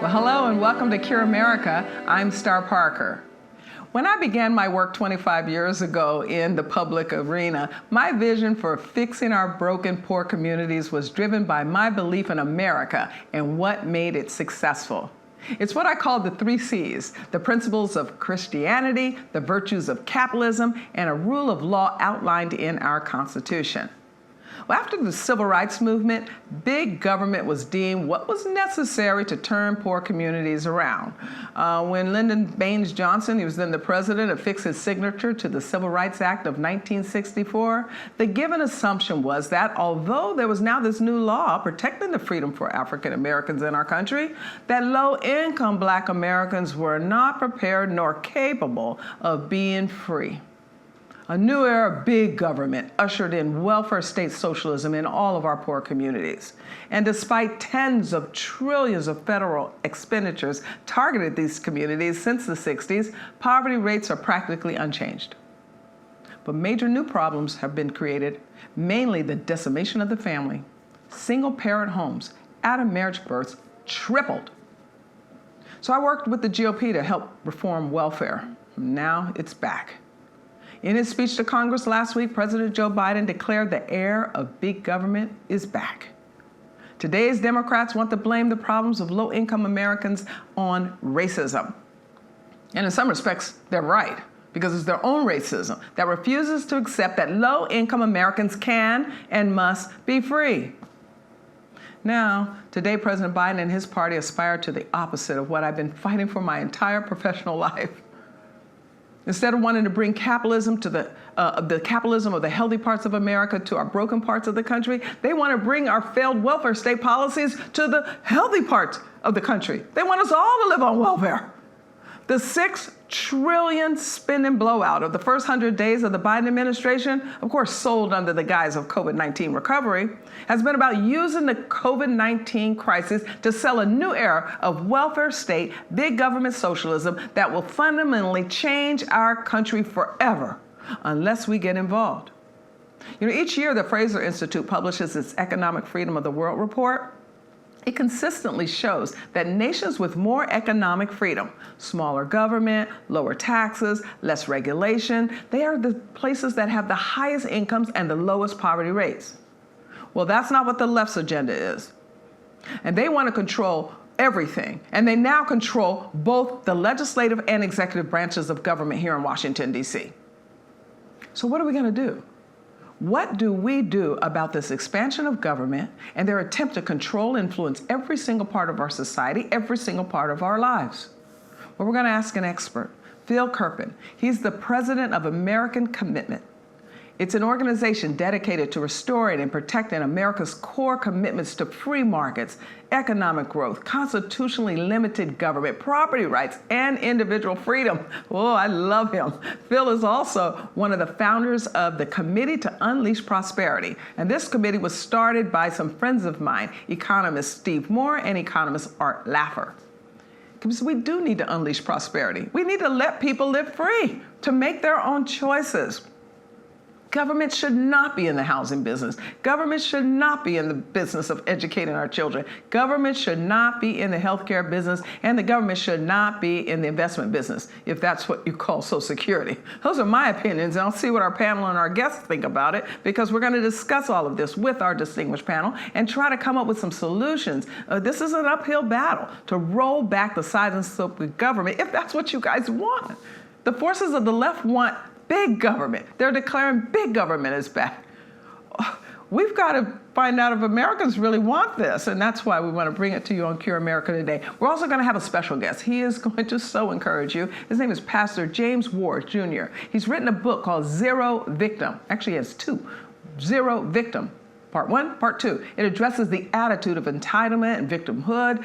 Well, hello and welcome to Cure America. I'm Star Parker. When I began my work 25 years ago in the public arena, my vision for fixing our broken, poor communities was driven by my belief in America and what made it successful. It's what I call the 3 C's, the principles of Christianity, the virtues of capitalism, and a rule of law outlined in our Constitution. Well, after the Civil Rights Movement, big government was deemed what was necessary to turn poor communities around. When Lyndon Baines Johnson, he was then the president, affixed his signature to the Civil Rights Act of 1964, the given assumption was that although there was now this new law protecting the freedom for African Americans in our country, that low-income Black Americans were not prepared nor capable of being free. A new era of big government ushered in welfare state socialism in all of our poor communities. And despite tens of trillions of federal expenditures targeted these communities since the 60s, poverty rates are practically unchanged. But major new problems have been created, mainly the decimation of the family. Single-parent homes, out-of-marriage births tripled. So I worked with the GOP to help reform welfare. Now it's back. In his speech to Congress last week, President Joe Biden declared the era of big government is back. Today's Democrats want to blame the problems of low-income Americans on racism. And in some respects, they're right, because it's their own racism that refuses to accept that low-income Americans can and must be free. Now, today, President Biden and his party aspire to the opposite of what I've been fighting for my entire professional life. Instead of wanting to bring capitalism to the capitalism of the healthy parts of America to our broken parts of the country, they want to bring our failed welfare state policies to the healthy parts of the country. They want us all to live on welfare. The $6 trillion spending blowout of the first 100 days of the Biden administration, of course sold under the guise of COVID-19 recovery, has been about using the COVID-19 crisis to sell a new era of welfare state, big government socialism that will fundamentally change our country forever unless we get involved. You know, each year the Fraser Institute publishes its Economic Freedom of the World report. It consistently shows that nations with more economic freedom, smaller government, lower taxes, less regulation, they are the places that have the highest incomes and the lowest poverty rates. Well, that's not what the left's agenda is. And they want to control everything. And they now control both the legislative and executive branches of government here in Washington, D.C. So what are we going to do? What do we do about this expansion of government and their attempt to control and influence every single part of our society, every single part of our lives? Well, we're going to ask an expert, Phil Kerpen. He's the president of American Commitment. It's an organization dedicated to restoring and protecting America's core commitments to free markets, economic growth, constitutionally limited government, property rights, and individual freedom. Oh, I love him. Phil is also one of the founders of the Committee to Unleash Prosperity. And this committee was started by some friends of mine, economist Steve Moore and economist Art Laffer. Because we do need to unleash prosperity. We need to let people live free to make their own choices. Government should not be in the housing business. Government should not be in the business of educating our children. Government should not be in the healthcare business, and the government should not be in the investment business, if that's what you call Social Security. Those are my opinions, and I'll see what our panel and our guests think about it, because we're going to discuss all of this with our distinguished panel and try to come up with some solutions. This is an uphill battle to roll back the size and scope of government, if that's what you guys want. The forces of the left want big government. They're declaring big government is back. We've got to find out if Americans really want this, and that's why we want to bring it to you on Cure America today. We're also going to have a special guest. He is going to so encourage you. His name is Pastor James Ward, Jr. He's written a book called Zero Victim. Actually, he has 2. Zero Victim. Part 1, Part 2. It addresses the attitude of entitlement and victimhood.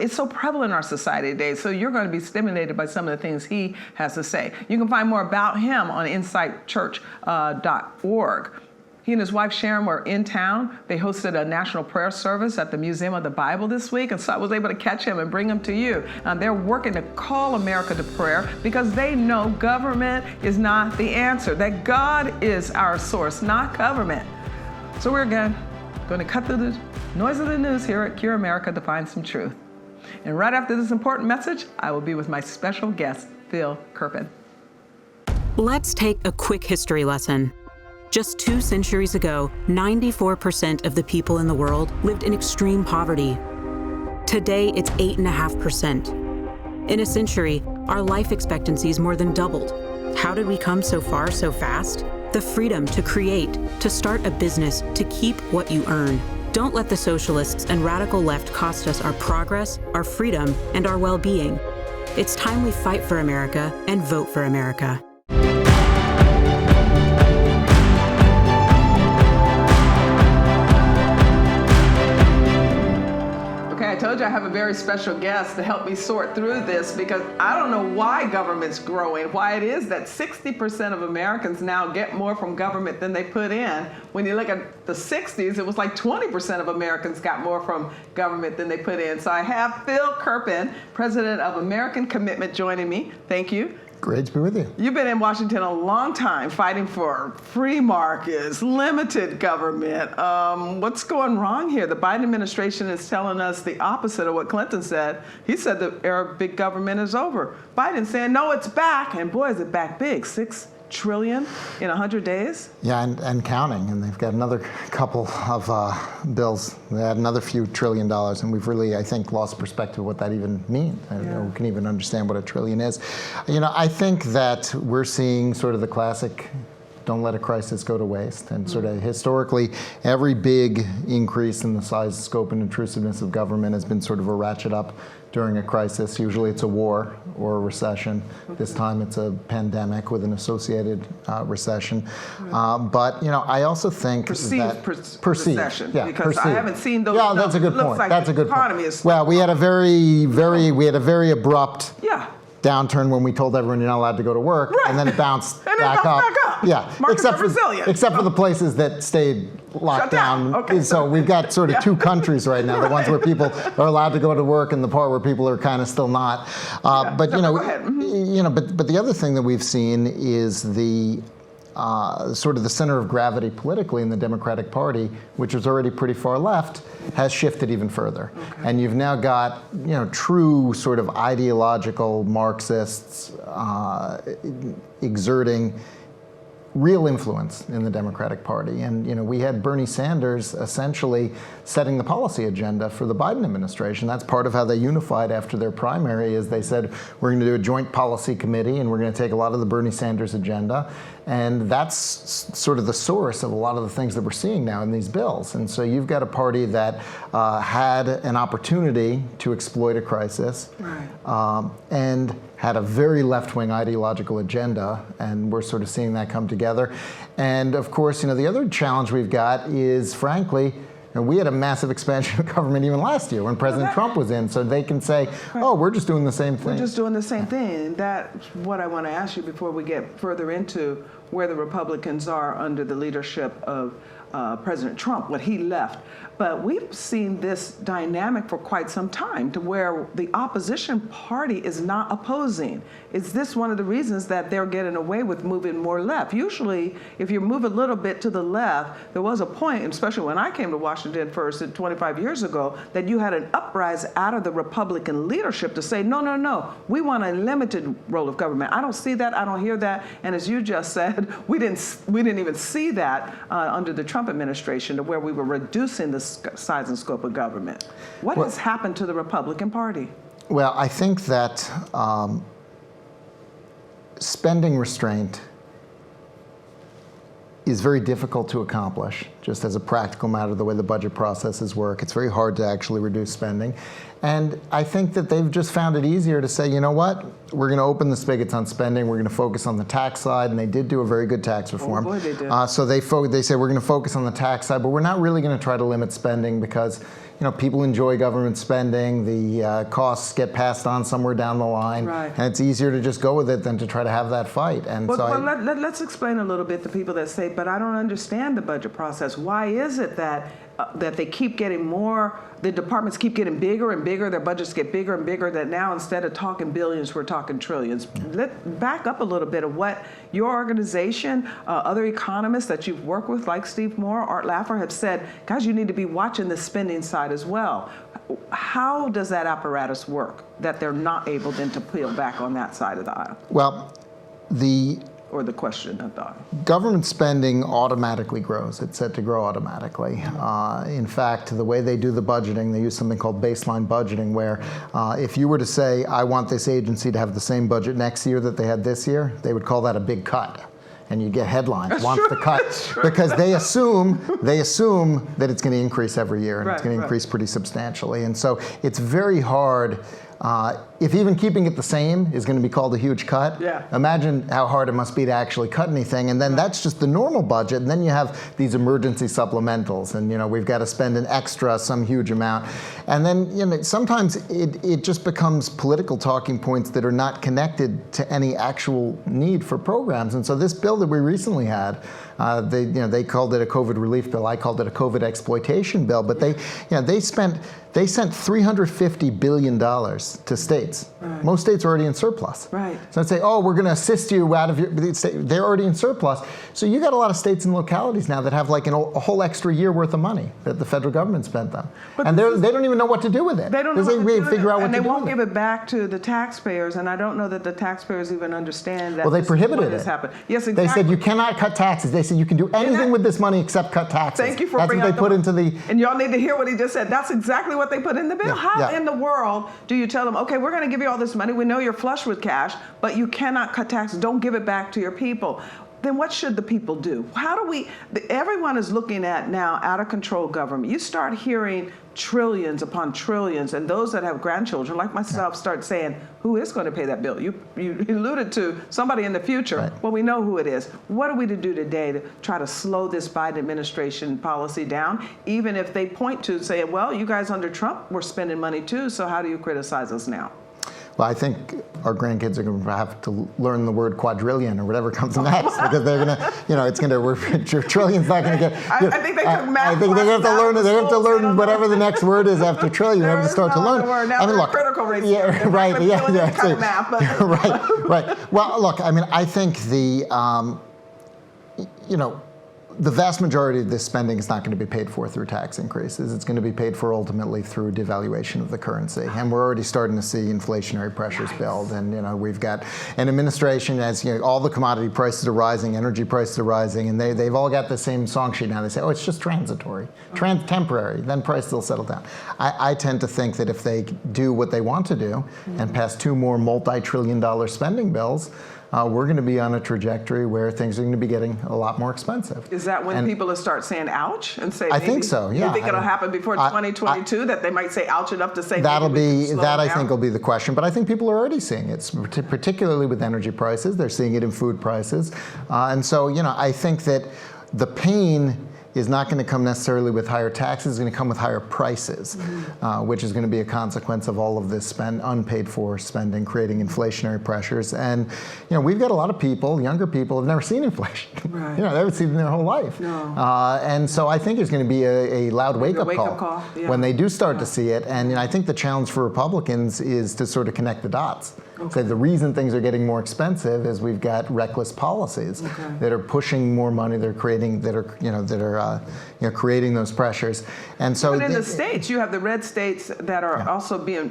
It's so prevalent in our society today, so you're going to be stimulated by some of the things he has to say. You can find more about him on insightchurch.org. He and his wife Sharon were in town. They hosted a national prayer service at the Museum of the Bible this week, and so I was able to catch him and bring him to you. They're working to call America to prayer because they know government is not the answer, that God is our source, not government. So we're again going to cut through the noise of the news here at Cure America to find some truth. And right after this important message, I will be with my special guest, Phil Kerpen. Let's take a quick history lesson. Just 2 centuries ago, 94% of the people in the world lived in extreme poverty. Today, it's 8.5%. In a century, our life expectancies more than doubled. How did we come so far so fast? The freedom to create, to start a business, to keep what you earn. Don't let the socialists and radical left cost us our progress, our freedom, and our well-being. It's time we fight for America and vote for America. I told you I have a very special guest to help me sort through this, because I don't know why government's growing, why it is that 60% of Americans now get more from government than they put in. When you look at the 60s, it was like 20% of Americans got more from government than they put in. So I have Phil Kerpen, president of American Commitment, joining me. Thank you. Great to be with you. You've been in Washington a long time, fighting for free markets, limited government. What's going wrong here? The Biden administration is telling us the opposite of what Clinton said. He said the era of big government is over. Biden's saying, no, it's back. And boy, is it back big. $6 trillion in 100 days? Yeah, and counting. And they've got another couple of bills. They had another few $1 trillion. And we've really, I think, lost perspective of what that even means. I don't know, we can even understand what $1 trillion is. I think that we're seeing sort of the classic don't let a crisis go to waste. And sort of historically, every big increase in the size, scope, and intrusiveness of government has been sort of a ratchet up during a crisis. Usually it's a war or a recession. This time it's a pandemic with an associated recession. But I also think that perceived recession, yeah, because perceived. I haven't seen those. Yeah, that's a good point. Like that's a good economy point. is well, we had a very abrupt downturn when we told everyone you're not allowed to go to work, and then it bounced back up. Yeah, markets are resilient. Except for the places that stayed locked down. Okay. So we've got sort of two countries right now: the ones where people are allowed to go to work, and the part where people are kind of still not. But go ahead. But the other thing that we've seen is the sort of the center of gravity politically in the Democratic Party, which was already pretty far left, has shifted even further. Okay. And you've now got, true sort of ideological Marxists exerting real influence in the Democratic Party. And we had Bernie Sanders essentially setting the policy agenda for the Biden administration. That's part of how they unified after their primary, is they said, we're going to do a joint policy committee and we're going to take a lot of the Bernie Sanders agenda. And that's sort of the source of a lot of the things that we're seeing now in these bills. And so you've got a party that had an opportunity to exploit a crisis, and had a very left-wing ideological agenda, and we're sort of seeing that come together. And of course, the other challenge we've got is, frankly, we had a massive expansion of government even last year when President Trump was in, so they can say, oh, we're just doing the same thing. We're just doing the same thing. That's what I want to ask you before we get further into where the Republicans are under the leadership of President Trump, what he left. But we've seen this dynamic for quite some time, to where the opposition party is not opposing. Is this one of the reasons that they're getting away with moving more left? Usually, if you move a little bit to the left, there was a point, especially when I came to Washington first 25 years ago, that you had an uprising out of the Republican leadership to say, no, we want a limited role of government. I don't see that, I don't hear that, and as you just said, we didn't even see that under the Trump administration, to where we were reducing the size and scope of government. What has happened to the Republican Party? Well, I think that spending restraint is very difficult to accomplish, just as a practical matter, the way the budget processes work. It's very hard to actually reduce spending. And I think that they've just found it easier to say, you know what, we're going to open the spigots on spending, we're going to focus on the tax side, and they did do a very good tax reform. Oh boy, they did. So they say we're going to focus on the tax side, but we're not really going to try to limit spending, because people enjoy government spending, the costs get passed on somewhere down the line, and it's easier to just go with it than to try to have that fight. And let's explain a little bit to people that say, but I don't understand the budget process. Why is it that that they keep getting more, the departments keep getting bigger and bigger, their budgets get bigger and bigger, that now instead of talking billions, we're talking trillions. Let's back up a little bit of what your organization, other economists that you've worked with, like Steve Moore, Art Laffer, have said, guys, you need to be watching the spending side as well. How does that apparatus work that they're not able then to peel back on that side of the aisle? Well, Or the question of the aisle. Government spending automatically grows. It's set to grow automatically. In fact, the way they do the budgeting, they use something called baseline budgeting, where if you were to say, I want this agency to have the same budget next year that they had this year, they would call that a big cut. And you get headlines, wants to cut, because they assume that it's going to increase every year, and it's going to increase pretty substantially. And so it's very hard. If even keeping it the same is going to be called a huge cut, imagine how hard it must be to actually cut anything. And then that's just the normal budget. And then you have these emergency supplementals, and we've got to spend an extra, some huge amount. And then sometimes it just becomes political talking points that are not connected to any actual need for programs. And so this bill that we recently had, they called it a COVID relief bill. I called it a COVID exploitation bill. But they sent $350 billion to states. Right. Most states are already in surplus. Right. So I'd say, we're going to assist you out of your. They're already in surplus. So you got a lot of states and localities now that have like a whole extra year worth of money that the federal government spent them, and they don't even know what to do with it. They don't know what to do with it, figure out what to do. And they won't give it back to the taxpayers. And I don't know that the taxpayers even understand that. Well, they prohibited it. Happened. Yes, exactly. They said you cannot cut taxes. They said you can do anything with this money except cut taxes. Thank you for bringing what they put into the. And y'all need to hear what he just said. That's exactly what they put in the bill. How in the world do you tell them, okay, we're going to give you all this money. We know you're flush with cash, but you cannot cut taxes. Don't give it back to your people. Then what should the people do? Everyone is looking at now out of control government. You start hearing trillions upon trillions, and those that have grandchildren, like myself, start saying, who is going to pay that bill? You alluded to somebody in the future. Right. Well, we know who it is. What are we to do today to try to slow this Biden administration policy down, even if they point to saying, well, you guys under Trump were spending money too, so how do you criticize us now? Well, I think our grandkids are going to have to learn the word quadrillion or whatever comes next, because they're going to, it's going to, trillion's not going to get. I think they took math. I think they have to learn. They have to learn whatever the next word is after trillion. They have to start to learn. Now look, critical race. Yeah, right. Math, but. Right. Well, look, I think the vast majority of this spending is not going to be paid for through tax increases. It's going to be paid for ultimately through devaluation of the currency. And we're already starting to see inflationary pressures build. And we've got an administration, as all the commodity prices are rising, energy prices are rising, and they've all got the same song sheet now. They say, it's just transitory, temporary, then prices will settle down. I tend to think that if they do what they want to do and pass 2 more multi-trillion-dollar spending bills, we're going to be on a trajectory where things are going to be getting a lot more expensive. Is that when people will start saying ouch and say? I think so. Yeah. You think it'll happen before 2022 that they might say ouch enough to say? I think will be the question. But I think people are already seeing it, particularly with energy prices. They're seeing it in food prices, and so I think that the pain is not going to come necessarily with higher taxes. It's going to come with higher prices, which is going to be a consequence of all of this unpaid for spending, creating inflationary pressures. And we've got a lot of people, younger people, have never seen inflation. Right. They haven't seen it in their whole life. No. And so I think there's going to be a loud wake-up call when they do start to see it. And I think the challenge for Republicans is to sort of connect the dots. Okay. So the reason things are getting more expensive is we've got reckless policies that are pushing more money. They're creating creating those pressures. And so in the states, you have the red states that are also being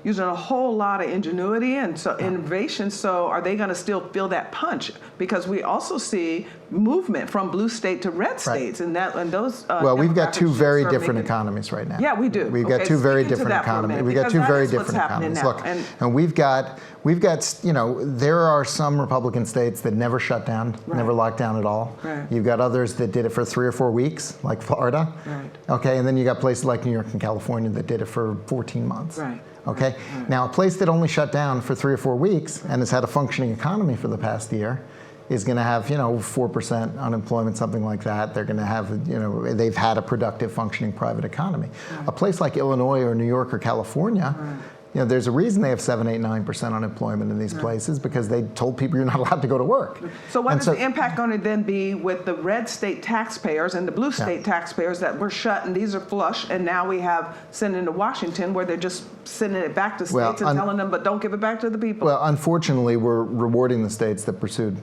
using a whole lot of ingenuity and innovation. So are they going to still feel that punch? Because we also see movement from blue state to red states, and those. Well, we've got 2 very different economies right now. Yeah, we do. We've got 2 very different economies. We've got 2 very different economies. Look, and we've got there are some Republican states that never shut down, never locked down at all. Right. You've got others that did it for 3 or 4 weeks, like Florida. Right. Okay, and then you got places like New York and California that did it for 14 months. Right. Okay. Right. Now, a place that only shut down for 3 or 4 weeks and has had a functioning economy for the past year is going to have 4% unemployment, something like that. They're going to have they've had a productive, functioning private economy. Right. A place like Illinois or New York or California. Right. there's a reason they have 7, 8, 9% unemployment in these places, because they told people you're not allowed to go to work. So what is the impact going to then be with the red state taxpayers and the blue state taxpayers that were shut, and these are flush, and now we have sending to Washington where they're just sending it back to states and telling them, but don't give it back to the people? Well, unfortunately, we're rewarding the states that pursued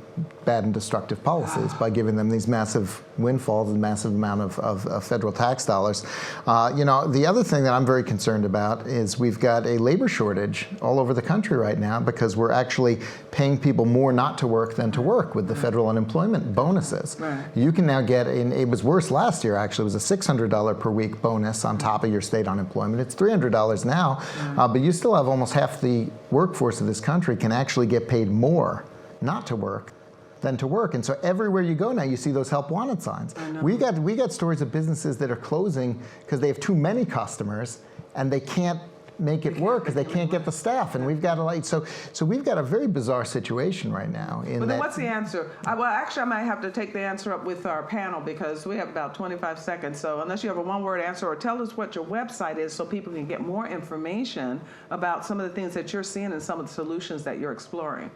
bad and destructive policies by giving them these massive windfalls and massive amount of federal tax dollars. The other thing that I'm very concerned about is we've got a labor shortage all over the country right now, because we're actually paying people more not to work than to work with the federal unemployment bonuses. Right. You can now get, it was worse last year actually, it was a $600 per week bonus on top of your state unemployment. It's $300 now, but you still have almost half the workforce of this country can actually get paid more not to work than to work. And so everywhere you go now, you see those help wanted signs. We got stories of businesses that are closing because they have too many customers and they can't make it work because they can't get the staff. And we've got so we've got a very bizarre situation right now. But then what's the answer? Well, actually, I might have to take the answer up with our panel, because we have about 25 seconds. So unless you have a one-word answer, or tell us what your website is so people can get more information about some of the things that you're seeing and some of the solutions that you're exploring.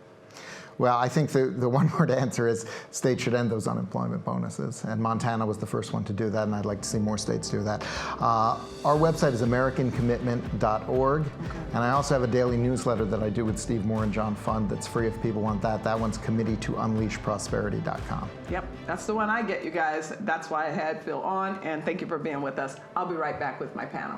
Well, I think the one-word answer is states should end those unemployment bonuses. And Montana was the first one to do that, and I'd like to see more states do that. Our website is americancommitment.org. And I also have a daily newsletter that I do with Steve Moore and John Fund that's free if people want that. That one's committee-to-unleashprosperity.com. Yep, that's the one I get, you guys. That's why I had Phil on, and thank you for being with us. I'll be right back with my panel.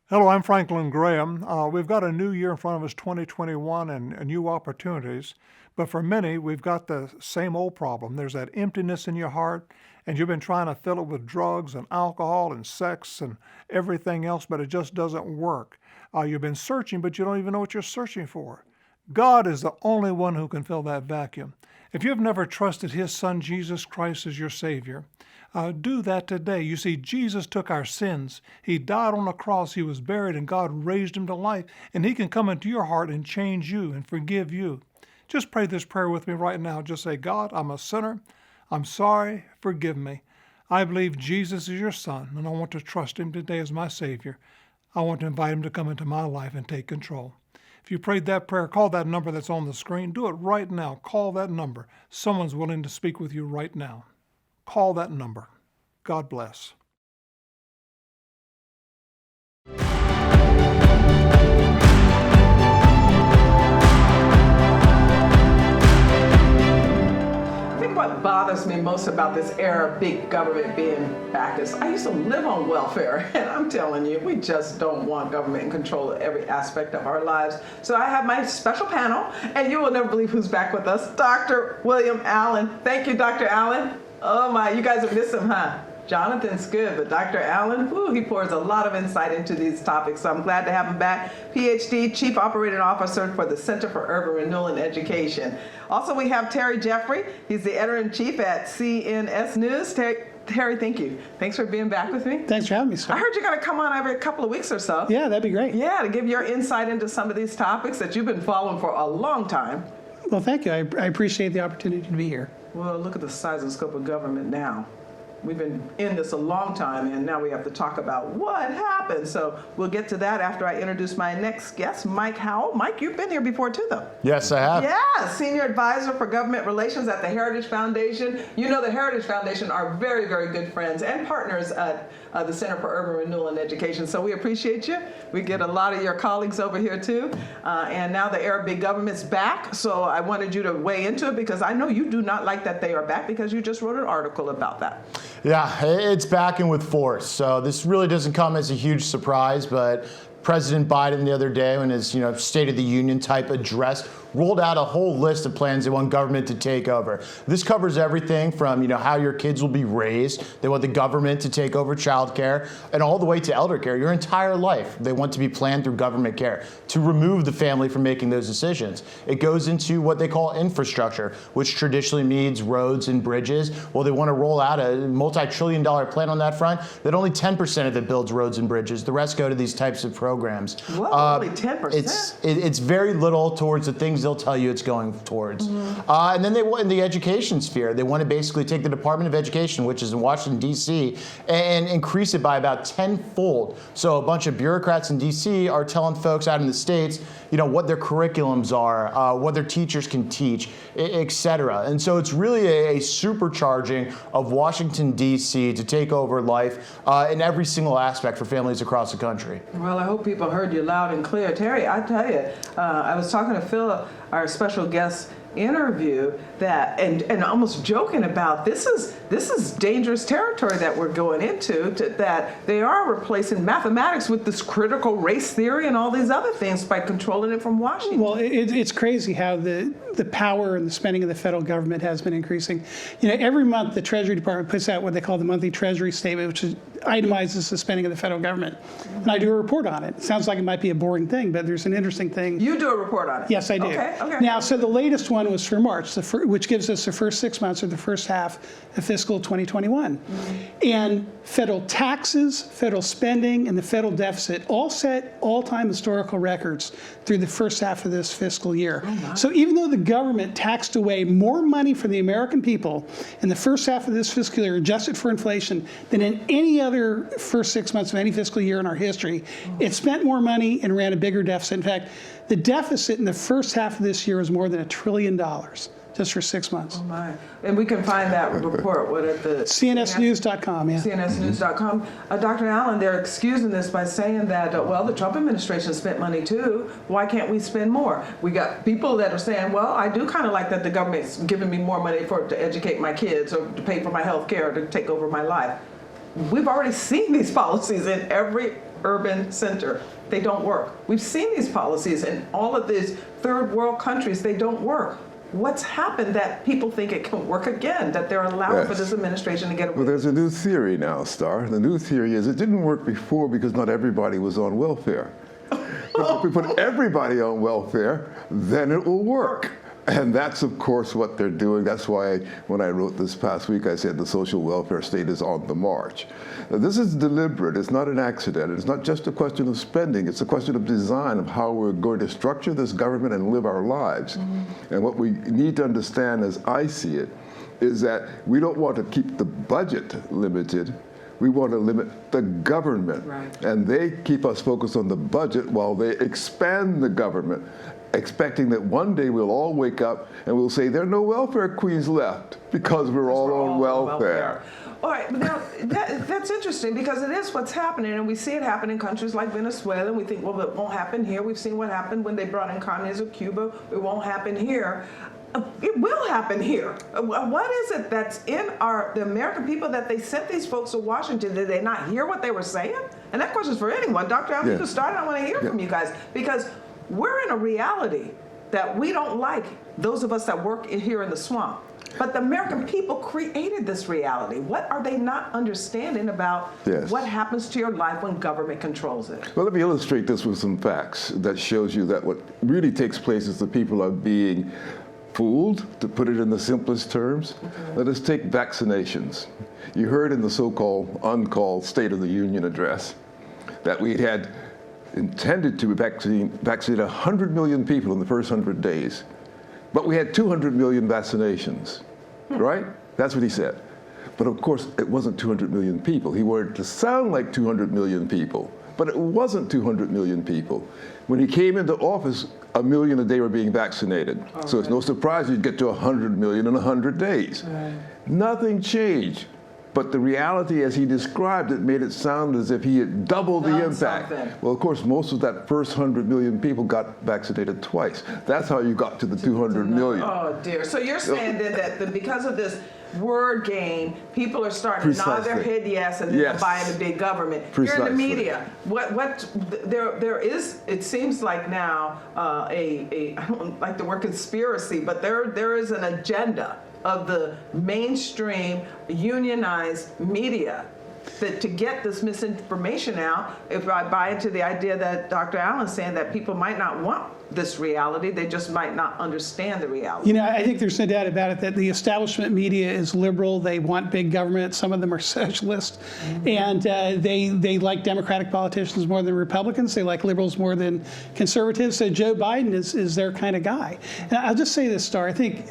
Hello, I'm Franklin Graham. We've got a new year in front of us, 2021, and new opportunities. But for many, we've got the same old problem. There's that emptiness in your heart, and you've been trying to fill it with drugs and alcohol and sex and everything else, but it just doesn't work. You've been searching, but you don't even know what you're searching for. God is the only one who can fill that vacuum. If you've never trusted His Son, Jesus Christ, as your Savior, do that today. You see, Jesus took our sins. He died on the cross. He was buried, and God raised Him to life. And He can come into your heart and change you and forgive you. Just pray this prayer with me right now. Just say, God, I'm a sinner. I'm sorry. Forgive me. I believe Jesus is your Son, and I want to trust Him today as my Savior. I want to invite Him to come into my life and take control. If you prayed that prayer, call that number that's on the screen. Do it right now. Call that number. Someone's willing to speak with you right now. Call that number. God bless. I think what bothers me most about this era of big government being back is I used to live on welfare, and I'm telling you, we just don't want government in control of every aspect of our lives. So I have my special panel, and you will never believe who's back with us, Dr. William Allen. Thank you, Dr. Allen. Oh my, you guys have missed him, huh? Jonathan's good, but Dr. Allen, he pours a lot of insight into these topics, so I'm glad to have him back. PhD, Chief Operating Officer for the Center for Urban Renewal and Education. Also, we have Terry Jeffrey. He's the Editor-in-Chief at CNS News. Terry, thank you. Thanks for being back with me. Thanks for having me, sir. I heard you're going to come on every couple of weeks or so. Yeah, that'd be great. Yeah, to give your insight into some of these topics that you've been following for a long time. Well, thank you. I appreciate the opportunity to be here. Well, look at the size and scope of government now. We've been in this a long time, and now we have to talk about what happened. So we'll get to that after I introduce my next guest, Mike Howell. Mike, you've been here before too, though. Yes, I have. Yeah, Senior Advisor for Government Relations at the Heritage Foundation. You know the Heritage Foundation are very, very good friends and partners at the Center for Urban Renewal and Education. So we appreciate you. We get a lot of your colleagues over here too. And now the era of big government's back. So I wanted you to weigh into it because I know you do not like that they are back because you just wrote an article about that. Yeah, it's back and with force. So this really doesn't come as a huge surprise, but President Biden the other day in his State of the Union type address rolled out a whole list of plans they want government to take over. This covers everything from how your kids will be raised. They want the government to take over child care, and all the way to elder care. Your entire life they want to be planned through government care to remove the family from making those decisions. It goes into what they call infrastructure, which traditionally means roads and bridges. Well, they want to roll out a multi-trillion-dollar plan on that front that only 10% of it builds roads and bridges. The rest go to these types of programs. Whoa, only 10%? It's very little towards the things things they'll tell you it's going towards. And then they want in the education sphere, they want to basically take the Department of Education, which is in Washington, D.C., and increase it by about tenfold. So a bunch of bureaucrats in D.C. are telling folks out in the States, what their curriculums are, what their teachers can teach, et cetera. And so it's really a supercharging of Washington, D.C. to take over life in every single aspect for families across the country. Well, I hope people heard you loud and clear. Terry, I tell you, I was talking to Phil, our special guest interview, that and almost joking about this is dangerous territory that we're going into, that they are replacing mathematics with this critical race theory and all these other things by controlling it from Washington. Well, it's crazy how the power and the spending of the federal government has been increasing. Every month the Treasury Department puts out what they call the monthly Treasury Statement, which itemizes the spending of the federal government. And I do a report on it. It sounds like it might be a boring thing, but there's an interesting thing. You do a report on it? Yes, I do. Okay. Now, so the latest one was for March, which gives us the first 6 months or the first half of fiscal 2021. And federal taxes, federal spending, and the federal deficit all set all-time historical records through the first half of this fiscal year. So even though the government taxed away more money for the American people in the first half of this fiscal year, adjusted for inflation, than in any other first 6 months of any fiscal year in our history, it spent more money and ran a bigger deficit. In fact, the deficit in the first half of this year is more than $1 trillion just for 6 months. Oh my. And we can find that report, at the CNSnews.com, yeah. CNSnews.com. Dr. Allen, they're excusing this by saying that, the Trump administration spent money too. Why can't we spend more? We got people that are saying, well, I do kind of like that the government's giving me more money to educate my kids or to pay for my health care, to take over my life. We've already seen these policies in every urban center. They don't work. We've seen these policies in all of these third world countries. They don't work. What's happened that people think it can work again, that they're allowing for this administration to get away? Well, there's a new theory now, Star. The new theory is it didn't work before because not everybody was on welfare. But if we put everybody on welfare, then it will work. And that's, of course, what they're doing. That's why when I wrote this past week, I said the social welfare state is on the march. Now, this is deliberate. It's not an accident. It's not just a question of spending. It's a question of design, of how we're going to structure this government and live our lives. And what we need to understand, as I see it, is that we don't want to keep the budget limited. We want to limit the government. Right. And they keep us focused on the budget while they expand the government, expecting that one day we'll all wake up and we'll say there are no welfare queens left because we're all on welfare. All right, now that's interesting because it is what's happening, and we see it happen in countries like Venezuela, and we think, well, it won't happen here. We've seen what happened when they brought in communism, Cuba. It won't happen here. It will happen here. What is it that's in the American people that they sent these folks to Washington? Did they not hear what they were saying? And that question's for anyone. Dr. Allen, you can start, and I want to hear from you guys, because we're in a reality that we don't like, those of us that work here in the swamp. But the American people created this reality. What are they not understanding about what happens to your life when government controls it? Well, let me illustrate this with some facts that shows you that what really takes place is the people are being fooled, to put it in the simplest terms. Let us take vaccinations. You heard in the so-called uncalled State of the Union address that we had intended to vaccinate 100 million people in the first 100 days. But we had 200 million vaccinations, right? That's what he said. But of course, it wasn't 200 million people. He wanted it to sound like 200 million people, but it wasn't 200 million people. When he came into office, 1 million a day were being vaccinated. So it's no surprise you'd get to 100 million in 100 days. Nothing changed. But the reality, as he described it, made it sound as if he had doubled the impact. Well, of course, most of that first 100 million people got vaccinated twice. That's how you got to the 200 million. Oh, dear. So you're saying then that because of this word game, people are starting to nod their head yes, and then buying the big government. You're in the media. There is, it seems like now, I don't like the word conspiracy, but there is an agenda of the mainstream unionized media that to get this misinformation out, if I buy into the idea that Dr. Allen's saying that people might not want this reality, they just might not understand the reality. You know, I think there's no doubt about it that the establishment media is liberal. They want big government. Some of them are socialist. And they like Democratic politicians more than Republicans. They like liberals more than conservatives. So Joe Biden is their kind of guy. And I'll just say this, Star. I think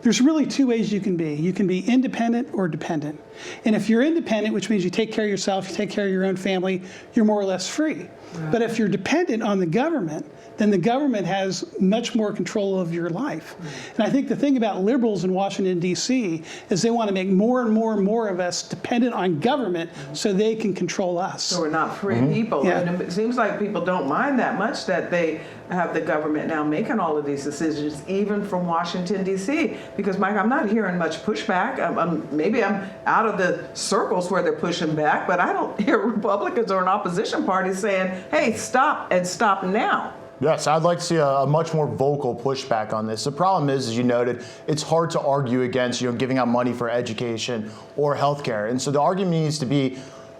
there's really two ways you can be. You can be independent or dependent. And if you're independent, which means you take care of yourself, you take care of your own family, you're more or less free. Right. But if you're dependent on the government, then the government has much more control of your life. And I think the thing about liberals in Washington, D.C. is they want to make more and more and more of us dependent on government so they can control us. So we're not free people. Yeah. And it seems like people don't mind that much that they have the government now making all of these decisions, even from Washington, D.C. Because, Mike, I'm not hearing much pushback. Maybe I'm out of the circles where they're pushing back, but I don't hear Republicans or an opposition party saying, hey, stop and stop now. Yes, I'd like to see a much more vocal pushback on this. The problem is, as you noted, it's hard to argue against, giving out money for education or healthcare. And so the argument needs to be,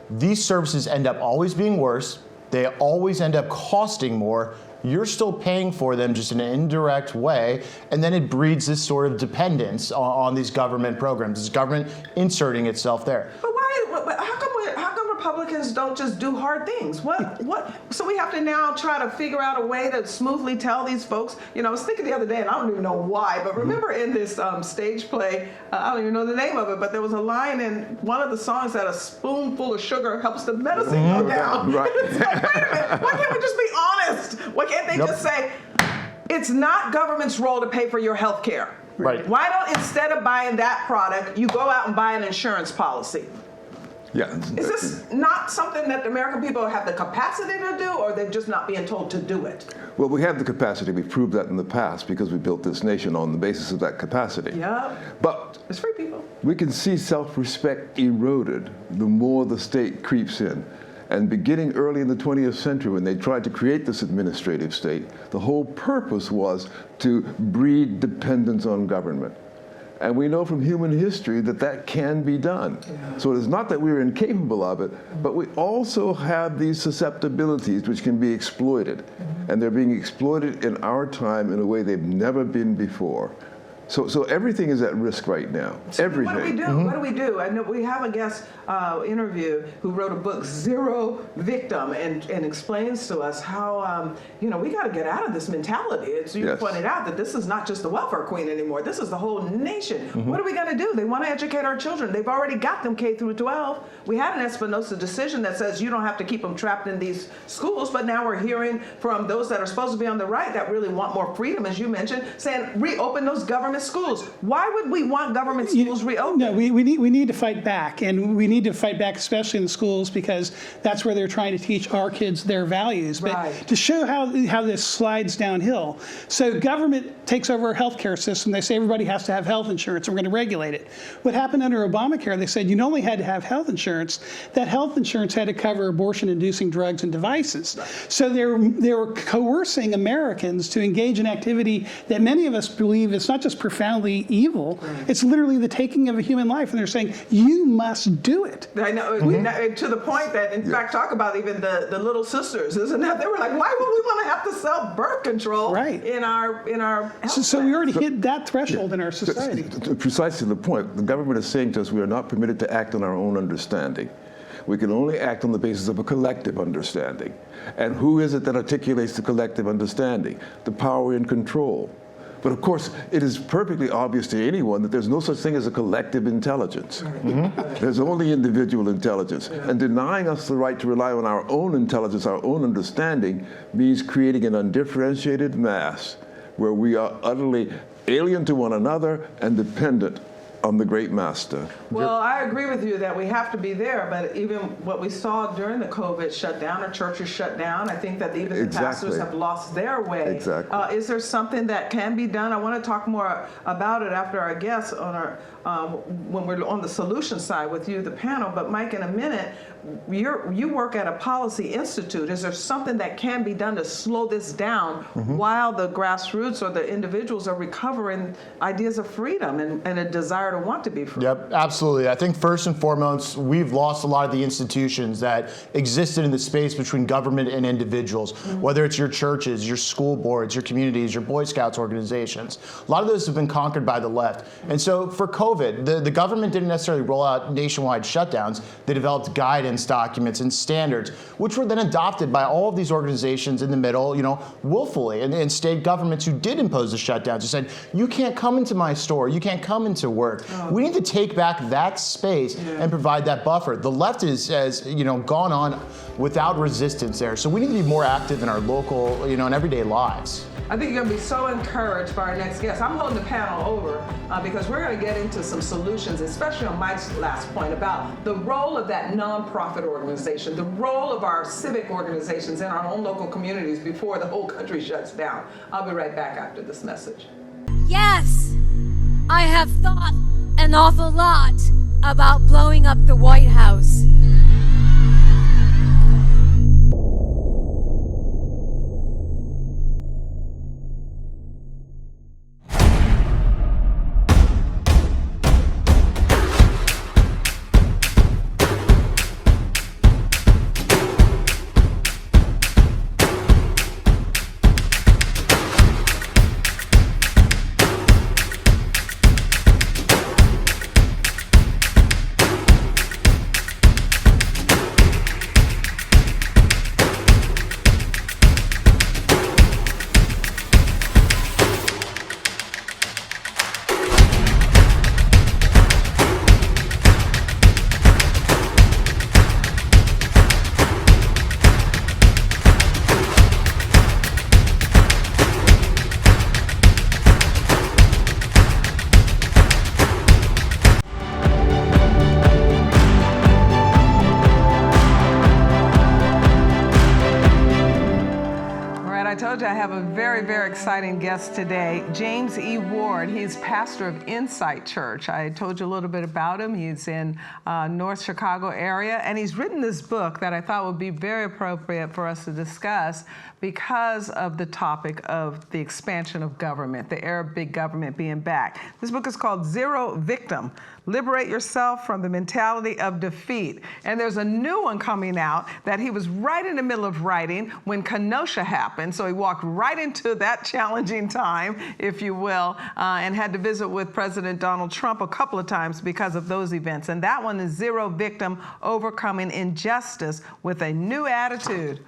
these services end up always being worse. They always end up costing more. You're still paying for them just in an indirect way, and then it breeds this sort of dependence on these government programs, this government inserting itself there. But how come Republicans don't just do hard things? What? So we have to now try to figure out a way to smoothly tell these folks. I was thinking the other day, and I don't even know why, but remember in this stage play, I don't even know the name of it, but there was a line in one of the songs that a spoonful of sugar helps the medicine go down. Right. It's like, wait a minute, why can't we just be honest? Why can't they just say, it's not government's role to pay for your health care? Right. Why don't, instead of buying that product, you go out and buy an insurance policy? Yeah. Is this not something that the American people have the capacity to do, or they're just not being told to do it? Well, we have the capacity. We've proved that in the past because we built this nation on the basis of that capacity. Yeah. But it's free people. we can see self-respect eroded the more the state creeps in. And beginning early in the 20th century, when they tried to create this administrative state, the whole purpose was to breed dependence on government. And we know from human history that that can be done. Yeah. So it is not that we're incapable of it, but we also have these susceptibilities which can be exploited. And they're being exploited in our time in a way they've never been before. So everything is at risk right now. So everything. What do we do? What do we do? I know we have a guest interview who wrote a book, Zero Victim, and explains to us how, we got to get out of this mentality. As you pointed out, that this is not just the welfare queen anymore. This is the whole nation. What are we going to do? They want to educate our children. They've already got them K through 12. We had an Espinosa decision that says you don't have to keep them trapped in these schools, but now we're hearing from those that are supposed to be on the right that really want more freedom, as you mentioned, saying reopen those government schools. Why would we want government schools reopened? No, we need to fight back, and we need to fight back especially in the schools because that's where they're trying to teach our kids their values. But to show how this slides downhill, so government takes over our healthcare system. They say everybody has to have health insurance, and we're going to regulate it. What happened under Obamacare? They said you not only had to have health insurance, that health insurance had to cover abortion-inducing drugs and devices. So they were coercing Americans to engage in activity that many of us believe is not just profoundly evil, it's literally the taking of a human life, and they're saying you must do it. I know, to the point that, in fact, talk about even the little sisters, isn't that? They were like, why would we want to have to sell birth control in our health so we already hit that threshold in our society. Precisely the point. The government is saying to us we are not permitted to act on our own understanding. We can only act on the basis of a collective understanding. And who is it that articulates the collective understanding? The power in control. But of course, it is perfectly obvious to anyone that there's no such thing as a collective intelligence. There's only individual intelligence. And denying us the right to rely on our own intelligence, our own understanding, means creating an undifferentiated mass where we are utterly alien to one another and dependent on the great master. Well, I agree with you that we have to be there, but even what we saw during the COVID shutdown, our churches shut down, I think that even the pastors have lost their way. Exactly. Is there something that can be done? I want to talk more about it after our guests on our when we're on the solution side with you, the panel. But Mike, in a minute, you work at a policy institute. Is there something that can be done to slow this down while the grassroots or the individuals are recovering ideas of freedom and a desire to want to be free? Yep, absolutely. I think first and foremost, we've lost a lot of the institutions that existed in the space between government and individuals, whether it's your churches, your school boards, your communities, your Boy Scouts organizations. A lot of those have been conquered by the left. And so for COVID, the government didn't necessarily roll out nationwide shutdowns. They developed guidance documents and standards, which were then adopted by all of these organizations in the middle, willfully, and state governments who did impose the shutdowns, who said, you can't come into my store, you can't come into work. We need to take back that space and provide that buffer. The left has gone on without resistance there. So we need to be more active in our local, and everyday lives. I think you're going to be so encouraged by our next guest. I'm holding the panel over because we're going to get into some solutions, especially on Mike's last point about the role of that nonprofit organization, the role of our civic organizations in our own local communities before the whole country shuts down. I'll be right back after this message. Yes, I have thought an awful lot about blowing up the White House. I have a very, very exciting guest today, James E. Ward. He's pastor of Insight Church. I told you a little bit about him. He's in North Chicago area, and he's written this book that I thought would be very appropriate for us to discuss because of the topic of the expansion of government, the Arab big government being back. This book is called Zero Victim: Liberate Yourself from the Mentality of Defeat. And there's a new one coming out that he was right in the middle of writing when Kenosha happened. So he walked right into that challenging time, if you will, and had to visit with President Donald Trump a couple of times because of those events. And that one is Zero Victim: Overcoming Injustice with a New Attitude.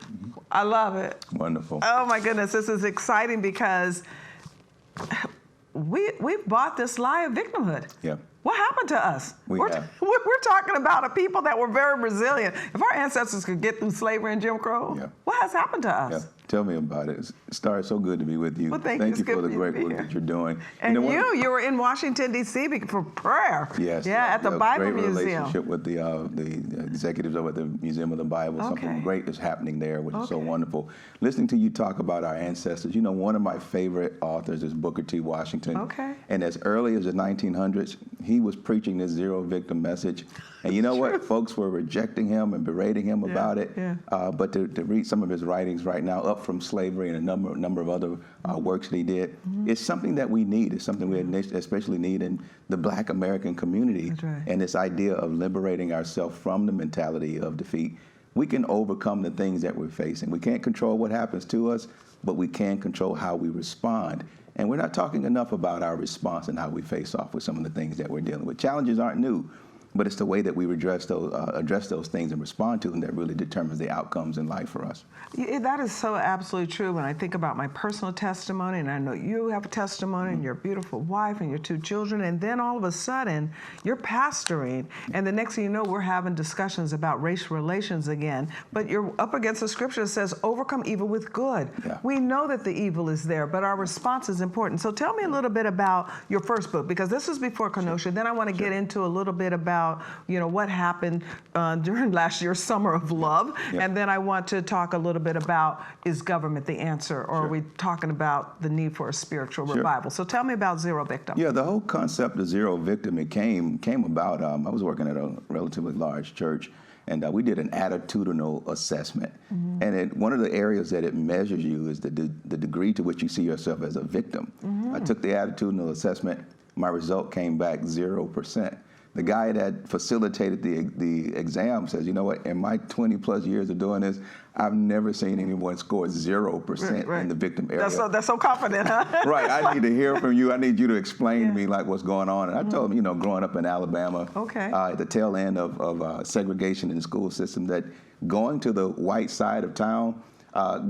I love it. Wonderful. Oh my goodness, this is exciting because we've bought this lie of victimhood. Yeah. What happened to us? We're talking about a people that were very resilient. If our ancestors could get through slavery and Jim Crow, what has happened to us? Yeah. Tell me about it. Star, it's so good to be with you. Well, thank you for the great work that you're doing. And you were in Washington, D.C. for prayer. Yes. Yeah, at the Bible great Museum. Relationship with the executives over at the Museum of the Bible. Something great is happening there, which is so wonderful. Listening to you talk about our ancestors, one of my favorite authors is Booker T. Washington. Okay. And as early as the 1900s, he was preaching this zero victim message. And you know what? Folks were rejecting him and berating him about it. Yeah. But to read some of his writings right now, Up from Slavery and a number of other works that he did, it's something that we need. It's something we especially need in the Black American community. That's right. And this idea of liberating ourselves from the mentality of defeat. We can overcome the things that we're facing. We can't control what happens to us, but we can control how we respond. And we're not talking enough about our response and how we face off with some of the things that we're dealing with. Challenges aren't new, but it's the way that we address those things and respond to them that really determines the outcomes in life for us. Yeah, that is so absolutely true. When I think about my personal testimony, and I know you have a testimony, and your beautiful wife and your 2 children, and then all of a sudden, you're pastoring, and the next thing you know, we're having discussions about race relations again, but you're up against a scripture that says, overcome evil with good. Yeah. We know that the evil is there, but our response is important. So tell me a little bit about your first book, because this was before Kenosha. Then I want to get into a little bit about what happened during last year's Summer of Love, and then I want to talk a little bit about, is government the answer, or are we talking about the need for a spiritual revival? So tell me about Zero Victim. Yeah, the whole concept of zero victim, it came about, I was working at a relatively large church, And we did an attitudinal assessment. And one of the areas that it measures you is the degree to which you see yourself as a victim. I took the attitudinal assessment. My result came back 0%. The guy that facilitated the exam says, you know what, in my 20 plus years of doing this, I've never seen anyone score 0% in the victim area. That's so confident, huh? Right, I need to hear from you. I need you to explain to me like what's going on. And I told him, you know, growing up in Alabama, at the tail end of segregation in the school system, that going to the white side of town,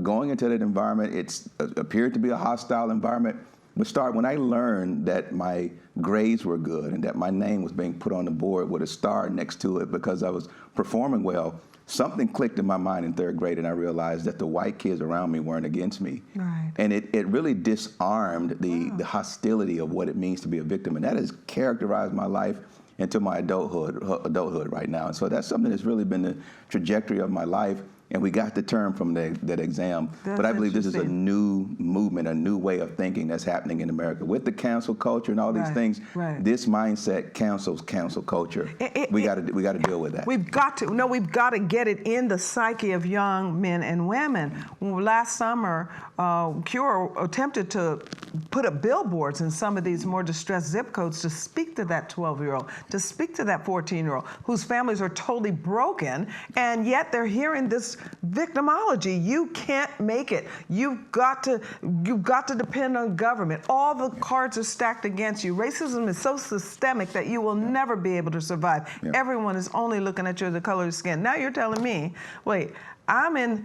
going into that environment, it appeared to be a hostile environment. But when I learned that my grades were good and that my name was being put on the board with a star next to it because I was performing well, something clicked in my mind in 3rd grade, and I realized that the white kids around me weren't against me. Right. And it really disarmed the hostility of what it means to be a victim. And that has characterized my life into my adulthood right now. And so that's something that's really been the trajectory of my life. And we got the term from that exam. But I believe this is a new movement, a new way of thinking that's happening in America. With the cancel culture and all these things, this mindset cancels cancel culture. We got to deal with that. We've got to get it in the psyche of young men and women. Last summer, Cure attempted to put up billboards in some of these more distressed zip codes to speak to that 12-year-old, to speak to that 14-year-old, whose families are totally broken, and yet they're hearing this victimology. You can't make it. You've got to depend on government. All the cards are stacked against you. Racism is so systemic that you will never be able to survive. Everyone is only looking at you the color of your skin. Now you're telling me, wait, I'm in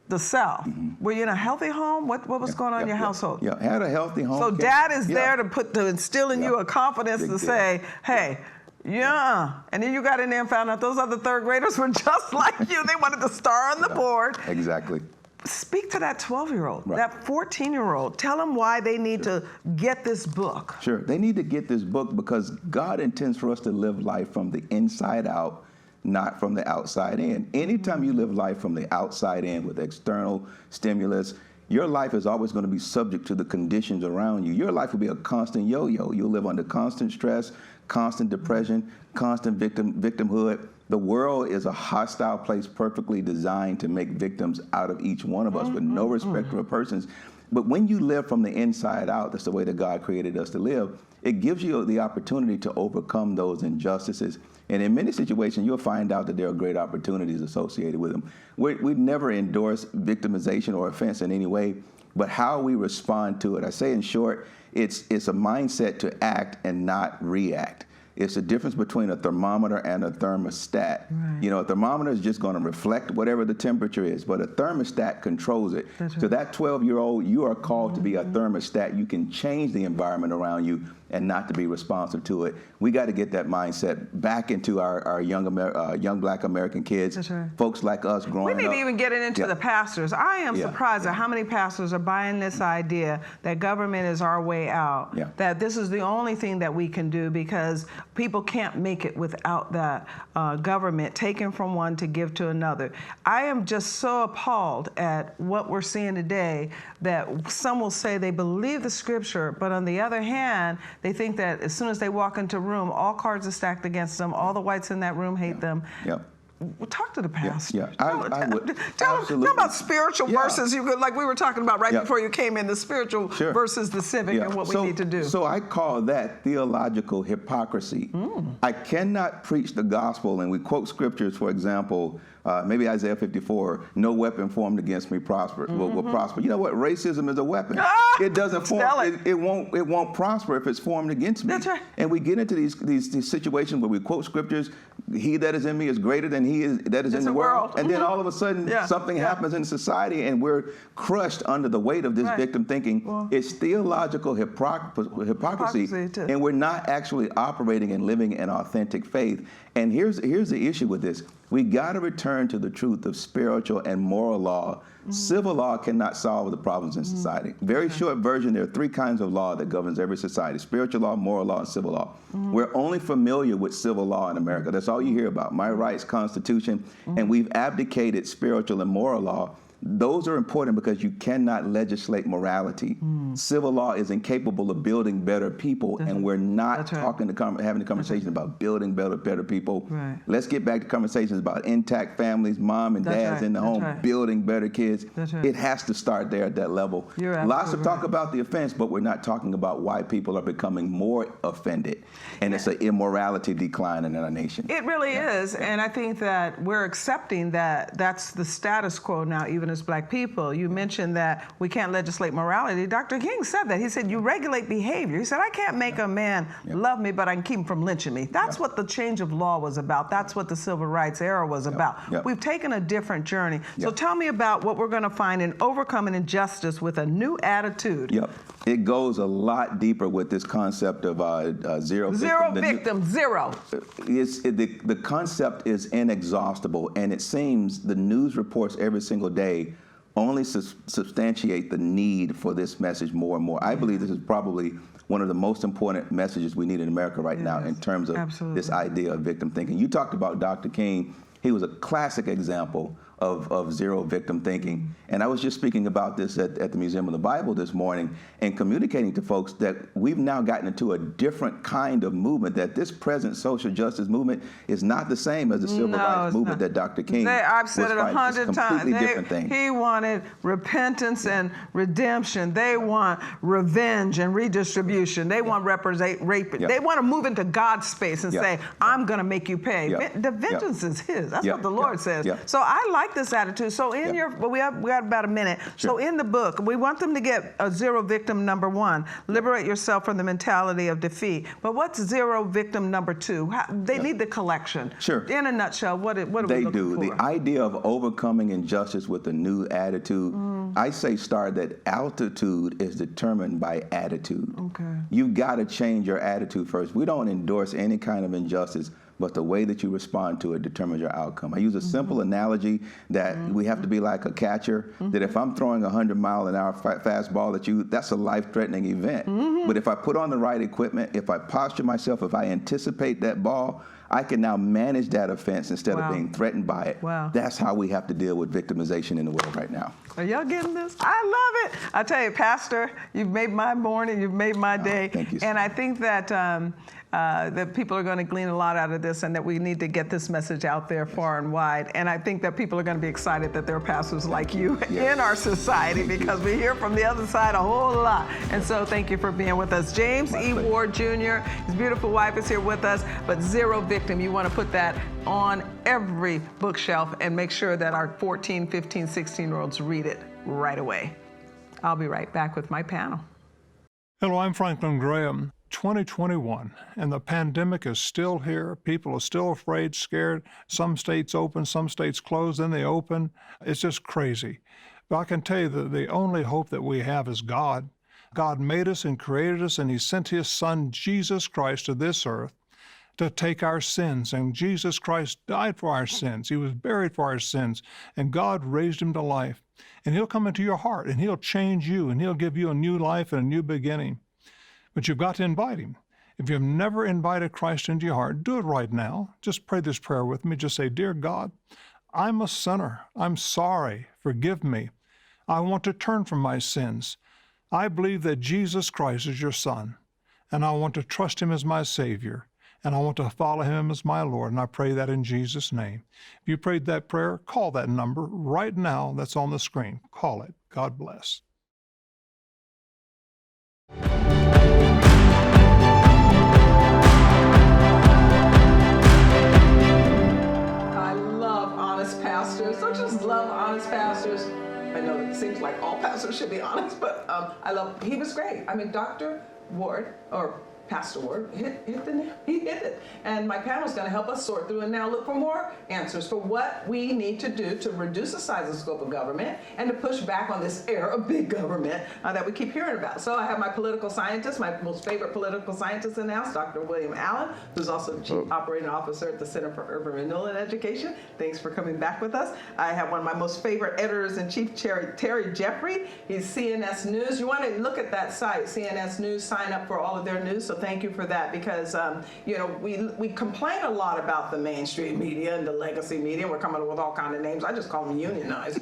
the South. Were you in a healthy home? What was going on in your household? Yeah, I had a healthy home. So Dad is there to instill in you a confidence to say, hey, and then you got in there and found out those other 3rd graders were just like you. They wanted the star on the board. Exactly. Speak to that 12-year-old, that 14-year-old. Tell them why they need to get this book. Sure. They need to get this book because God intends for us to live life from the inside out, not from the outside in. Anytime you live life from the outside in with external stimulus, your life is always going to be subject to the conditions around you. Your life will be a constant yo-yo. You'll live under constant stress, constant depression, constant victimhood. The world is a hostile place perfectly designed to make victims out of each one of us with no respect for persons. But when you live from the inside out, that's the way that God created us to live, it gives you the opportunity to overcome those injustices. And in many situations, you'll find out that there are great opportunities associated with them. We never endorse victimization or offense in any way, but how we respond to it. I say in short, it's a mindset to act and not react. It's the difference between a thermometer and a thermostat. Right. You know, a thermometer is just going to reflect whatever the temperature is, but a thermostat controls it. That's right. So that 12-year-old, you are called to be a thermostat. You can change the environment around you and not to be responsive to it. We got to get that mindset back into our young Black American kids, that's right. Folks like us growing up. We need to even get it into the pastors. I am surprised at how many pastors are buying this idea that government is our way out, that this is the only thing that we can do because people can't make it without that government taking from one to give to another. I am just so appalled at what we're seeing today that some will say they believe the scripture, but on the other hand, they think that as soon as they walk into a room, all cards are stacked against them. All the whites in that room hate them. Talk to the pastor. I would. Tell them about spiritual versus like we were talking about before you came in, the spiritual versus the civic and what we need to do. So I call that theological hypocrisy. I cannot preach the gospel, and we quote scriptures, for example, maybe Isaiah 54, no weapon formed against me will prosper. You know what? Racism is a weapon. It doesn't form. It won't prosper if it's formed against me. That's right. And we get into these situations where we quote scriptures. He that is in me is greater than he that is in the world. And then all of a sudden something happens in society and we're crushed under the weight of this victim thinking. It's theological hypocrisy and we're not actually operating and living an authentic faith. And here's the issue with this. We got to return to the truth of spiritual and moral law. Civil law cannot solve the problems in society. Very short version, there are 3 kinds of law that governs every society: spiritual law, moral law, and civil law. We're only familiar with civil law in America. That's all you hear about. My rights, Constitution, and we've abdicated spiritual and moral law. Those are important because you cannot legislate morality. Civil law is incapable of building better people, and we're not having the conversation about building better people. Right. Let's get back to conversations about intact families, mom and dads in the home, building better kids. It has to start there at that level. Lots of talk about the offense, but we're not talking about why people are becoming more offended, and it's an immorality decline in our nation. It really is, and I think that we're accepting that that's the status quo now, even as black people. You mentioned that we can't legislate morality. Dr. King said that. He said, you regulate behavior. He said, I can't make a man love me, but I can keep him from lynching me. That's what the change of law was about. That's what the civil rights era was about. We've taken a different journey. So tell me about what we're going to find in overcoming injustice with a new attitude. It goes a lot deeper with this concept of zero victim. The concept is inexhaustible, and it seems the news reports every single day only substantiate the need for this message more and more. I believe this is probably one of the most important messages we need in America right now in terms of this idea of victim thinking. You talked about Dr. King. He was a classic example of zero victim thinking. And I was just speaking about this at the Museum of the Bible this morning and communicating to folks that we've now gotten into a different kind of movement, that this present social justice movement is not the same as the civil rights movement that Dr. King I've said it 100 times. Different thing. He wanted repentance and redemption. They want revenge and redistribution. They want rape. They want to move into God's space and say, I'm going to make you pay. The vengeance is his. That's what the Lord says. So I like this attitude. So in we got about a minute. So in the book, we want them to get a zero victim number 1. Liberate yourself from the mentality of defeat. But what's zero victim number 2? They need the collection. In a nutshell, what are we looking for? The idea of overcoming injustice with a new attitude. I say, Star, that altitude is determined by attitude. You've got to change your attitude first. We don't endorse any kind of injustice, but the way that you respond to it determines your outcome. I use a simple analogy that we have to be like a catcher, that if I'm throwing a 100-mile-an-hour fastball at you, that's a life-threatening event. But if I put on the right equipment, if I posture myself, if I anticipate that ball, I can now manage that offense instead of being threatened by it. That's how we have to deal with victimization in the world right now. Are y'all getting this? I love it. I tell you, Pastor, you've made my morning, you've made my day. Thank you, sir. And I think that that people are going to glean a lot out of this, and that we need to get this message out there far and wide. And I think that people are going to be excited that there are pastors like you in our society, because we hear from the other side a whole lot. And so thank you for being with us. James E. Ward Jr., his beautiful wife is here with us, but zero victim, you want to put that on every bookshelf and make sure that our 14, 15, 16-year-olds read it right away. I'll be right back with my panel. Hello, I'm Franklin Graham. 2021, and the pandemic is still here. People are still afraid, scared. Some states open, some states close, then they open. It's just crazy. But I can tell you that the only hope that we have is God. God made us and created us, and He sent His Son, Jesus Christ, to this earth to take our sins. And Jesus Christ died for our sins. He was buried for our sins, and God raised Him to life. And He'll come into your heart, and He'll change you, and He'll give you a new life and a new beginning. But you've got to invite Him. If you've never invited Christ into your heart, do it right now. Just pray this prayer with me. Just say, Dear God, I'm a sinner. I'm sorry. Forgive me. I want to turn from my sins. I believe that Jesus Christ is your Son, and I want to trust Him as my Savior, and I want to follow Him as my Lord, and I pray that in Jesus' name. If you prayed that prayer, call that number right now that's on the screen. Call it. God bless. Pastors. Don't just love honest pastors. I know it seems like all pastors should be honest, but he was great. I mean, Dr. Ward, or Pastor Ward, he hit it. And my panel is going to help us sort through and now look for more answers for what we need to do to reduce the size and scope of government and to push back on this era of big government that we keep hearing about. So I have my political scientist, my most favorite political scientist in the house, Dr. William Allen, who's also the Chief Operating Officer at the Center for Urban Renewal and Education. Thanks for coming back with us. I have one of my most favorite editors-in-chief, Terry Jeffrey. He's CNS News. You want to look at that site, CNS News, sign up for all of their news so thank you for that, because you know, we complain a lot about the mainstream media and the legacy media. We're coming up with all kinds of names. I just call them unionized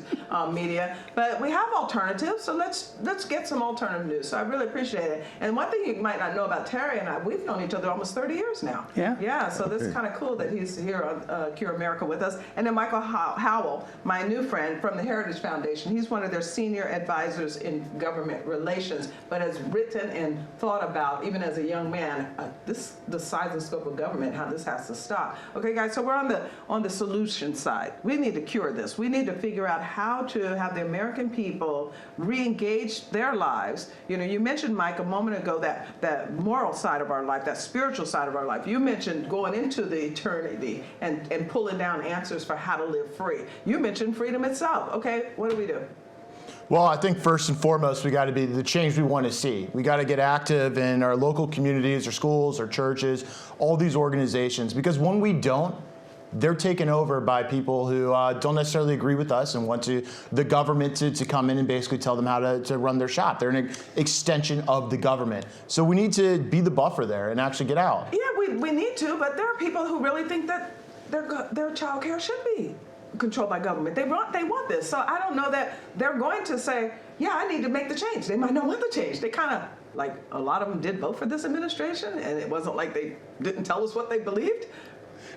media. But we have alternatives, so let's get some alternative news. So I really appreciate it. And one thing you might not know about Terry and I, we've known each other almost 30 years now. Yeah. Yeah, so this is kind of cool that he's here on Cure America with us. And then Michael Howell, my new friend from the Heritage Foundation. He's one of their senior advisors in government relations, but has written and thought about, even as a young man, the size and scope of government, how this has to stop. Okay, guys, so we're on the solution side. We need to cure this. We need to figure out how to have the American people re-engage their lives. You know, you mentioned, Mike, a moment ago that moral side of our life, that spiritual side of our life. You mentioned going into the eternity and pulling down answers for how to live free. You mentioned freedom itself. Okay, what do we do? Well, I think first and foremost, we got to be the change we want to see. We got to get active in our local communities, our schools, our churches, all these organizations, because when we don't, they're taken over by people who don't necessarily agree with us and want the government to come in and basically tell them how to run their shop. They're an extension of the government. So we need to be the buffer there and actually get out. Yeah, we need to, but there are people who really think that their child care should be controlled by government. They want this. So I don't know that they're going to say, yeah, I need to make the change. They might not want the change. They kind of, like, a lot of them did vote for this administration, and it wasn't like they didn't tell us what they believed.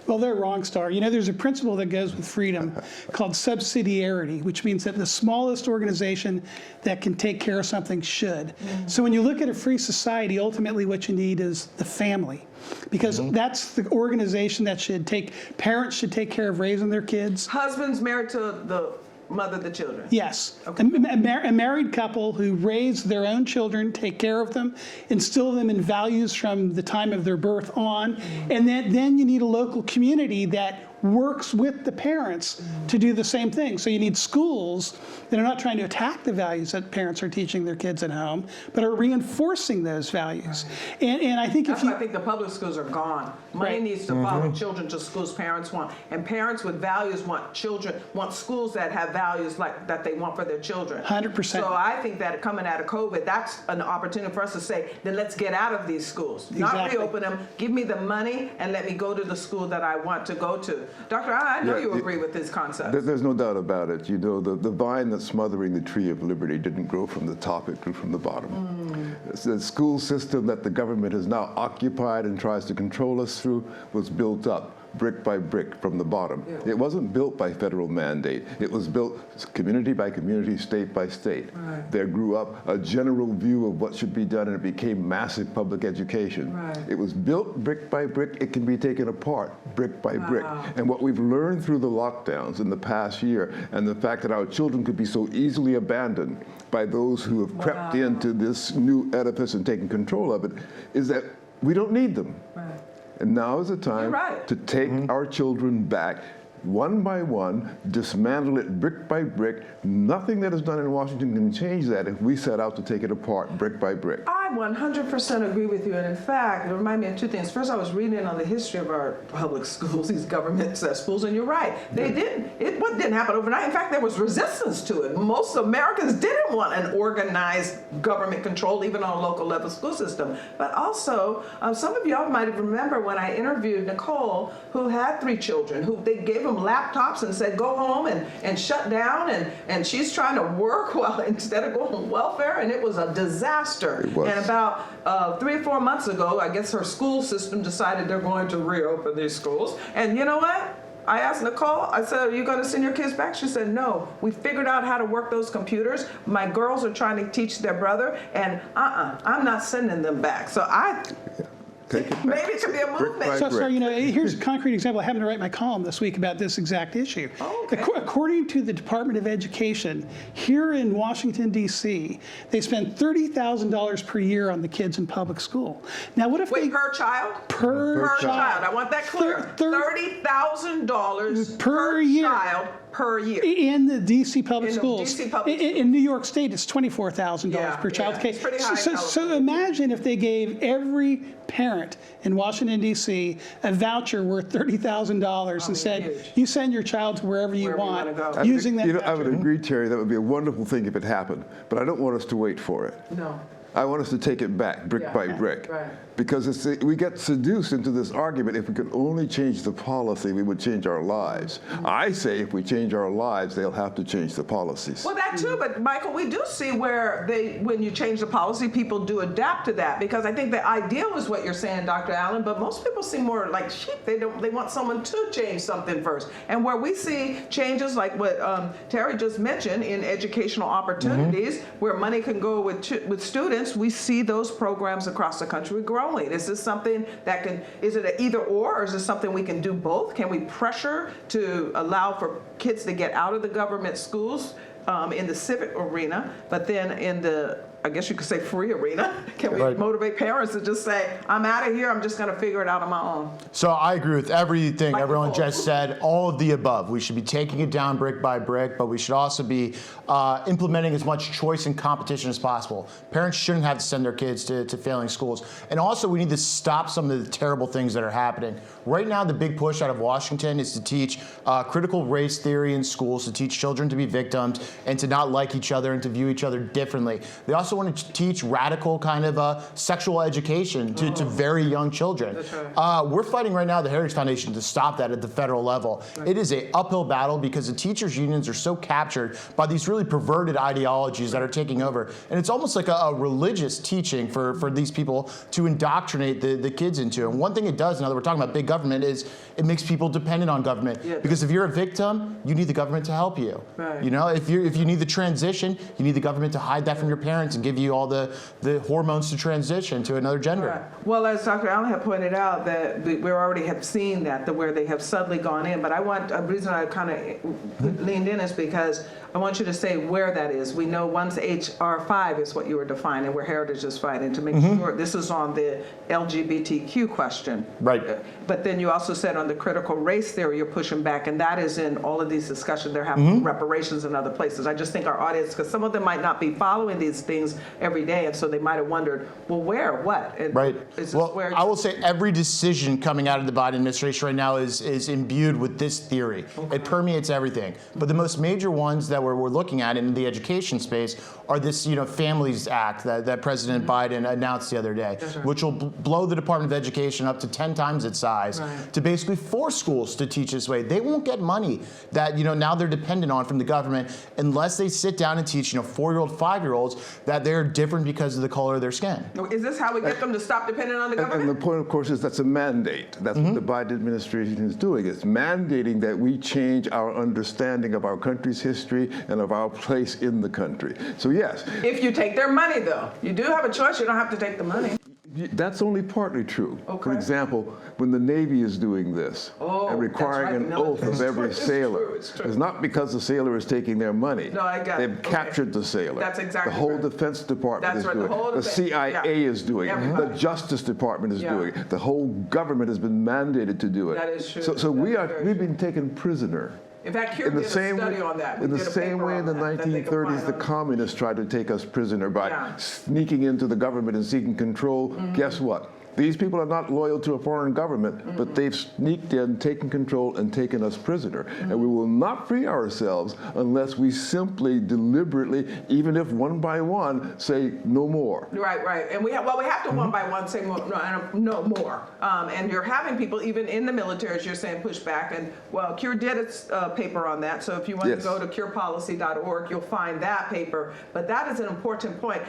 Well, they're wrong, Star. You know, there's a principle that goes with freedom called subsidiarity, which means that the smallest organization that can take care of something should. So when you look at a free society, ultimately what you need is the family, because that's the organization that parents should take care of raising their kids. Husbands married to the mother of the children. Yes. Okay. A married couple who raise their own children, take care of them, instill them in values from the time of their birth on, and then you need a local community that works with the parents to do the same thing. So you need schools that are not trying to attack the values that parents are teaching their kids at home, but are reinforcing those values. Right. And I think I think the public schools are gone. Money needs to follow children to schools parents want, and parents with values want schools that have values like that they want for their children. 100%. So I think that coming out of COVID, that's an opportunity for us to say, then let's get out of these schools, not reopen them. Give me the money and let me go to the school that I want to go to. Doctor, I know you agree with this concept. There's no doubt about it. You know, the vine that's smothering the tree of liberty didn't grow from the top, it grew from the bottom. The school system that the government has now occupied and tries to control us through was built up brick by brick from the bottom. It wasn't built by federal mandate. It was built community by community, state by state. Right. There grew up a general view of what should be done, and it became massive public education. Right. It was built brick by brick. It can be taken apart brick by brick. And what we've learned through the lockdowns in the past year, and the fact that our children could be so easily abandoned by those who have crept into this new edifice and taken control of it, is that we don't need them. Right. And now is the time to take our children back, one by one, dismantle it brick by brick. Nothing that is done in Washington can change that if we set out to take it apart brick by brick. I 100% agree with you. And in fact, it reminded me of two things. First, I was reading on the history of our public schools, these government schools, and you're right. It didn't happen overnight. In fact, there was resistance to it. Most Americans didn't want an organized government control, even on a local level school system. But also, some of y'all might remember when I interviewed Nicole, who had 3 children, who they gave them laptops and said, go home and shut down, and she's trying to work while instead of going on welfare, and it was a disaster. It was. And about 3 or 4 months ago, I guess her school system decided they're going to reopen these schools. And you know what? I asked Nicole, I said, are you going to send your kids back? She said, no. We figured out how to work those computers. My girls are trying to teach their brother, and I'm not sending them back. So maybe it could be a movement. So, you know, here's a concrete example. I happened to write my column this week about this exact issue. Oh, okay. According to the Department of Education, here in Washington, D.C., they spend $30,000 per year on the kids in public school. Now, what if per child? Per child. I want that clear. $30,000 per year. Child per year. In the D.C. public schools. In New York State, it's $24,000 per child. Okay. It's pretty high. So imagine if they gave every parent in Washington, D.C. a voucher worth $30,000 and said, huge. You send your child to wherever you want using that voucher. I would agree, Terry, that would be a wonderful thing if it happened, but I don't want us to wait for it. No. I want us to take it back, brick by brick. Right. Because we get seduced into this argument, if we could only change the policy, we would change our lives. I say if we change our lives, they'll have to change the policies. Well, that too, but Michael, we do see where when you change the policy, people do adapt to that, because I think the ideal is what you're saying, Dr. Allen, but most people see more like sheep. They want someone to change something first. And where we see changes like what Terry just mentioned in educational opportunities, where money can go with students, we see those programs across the country growing. Is this something that is it an either or is it something we can do both? Can we pressure to allow for kids to get out of the government schools in the civic arena, but then in the, I guess you could say, free arena, can we motivate parents to just say, I'm out of here, I'm just going to figure it out on my own? So I agree with everything everyone just said, all of the above. We should be taking it down brick by brick, but we should also be implementing as much choice and competition as possible. Parents shouldn't have to send their kids to failing schools. And also we need to stop some of the terrible things that are happening. Right now, the big push out of Washington is to teach critical race theory in schools, to teach children to be victims and to not like each other and to view each other differently. They also want to teach radical kind of sexual education to very young children. That's right. We're fighting right now, the Heritage Foundation, to stop that at the federal level. Right. It is an uphill battle because the teachers' unions are so captured by these really perverted ideologies that are taking over. And it's almost like a religious teaching for these people to indoctrinate the kids into. And one thing it does, now that we're talking about big government, is it makes people dependent on government. Yeah, because if you're a victim, you need the government to help you. Right. You know, if you need the transition, you need the government to hide that from your parents and give you all the hormones to transition to another gender. Right. Well, as Dr. Allen had pointed out, that we already have seen that where they have suddenly gone in. But the reason I kind of leaned in is because I want you to say where that is. We know once HR 5 is what you were defining, where Heritage is fighting, to make sure this is on the LGBTQ question. Right. But then you also said on the critical race theory, you're pushing back, and that is in all of these discussions. They're having reparations in other places. I just think our audience, because some of them might not be following these things every day, and so they might have wondered, well, where, what? And right. Well, I will say every decision coming out of the Biden administration right now is imbued with this theory. Okay. It permeates everything. But the most major ones that we're looking at in the education space are this, Families Act that President Biden announced the other day, which will blow the Department of Education up to 10 times its size to basically force schools to teach this way. They won't get money that, now they're dependent on from the government unless they sit down and teach, 4-year-old, 5-year-olds that they're different because of the color of their skin. Is this how we get them to stop depending on the government? And the point, of course, is that's a mandate. That's what the Biden administration is doing. It's mandating that we change our understanding of our country's history and of our place in the country. So yes. If you take their money, though, you do have a choice. You don't have to take the money. That's only partly true. Okay. For example, when the Navy is doing this and requiring an oath of every sailor, it's not because the sailor is taking their money. No, I got it. They've captured the sailor. That's exactly The whole right. Defense Department is doing it. The CIA is doing it. The Justice Department is doing it. The whole government has been mandated to do it. That is true. So we've been taken prisoner. In fact, Cure did a study on that. In the same way in the 1930s, the communists tried to take us prisoner by sneaking into the government and seeking control. Guess what? These people are not loyal to a foreign government, but they've sneaked in, taken control, and taken us prisoner. And we will not free ourselves unless we simply, deliberately, even if one by one, say no more. Right. And we have to one by one say no more. And you're having people, even in the military, as you're saying, push back. And well, Cure did its paper on that. So if you want to go to curepolicy.org, you'll find that paper. But that is an important point.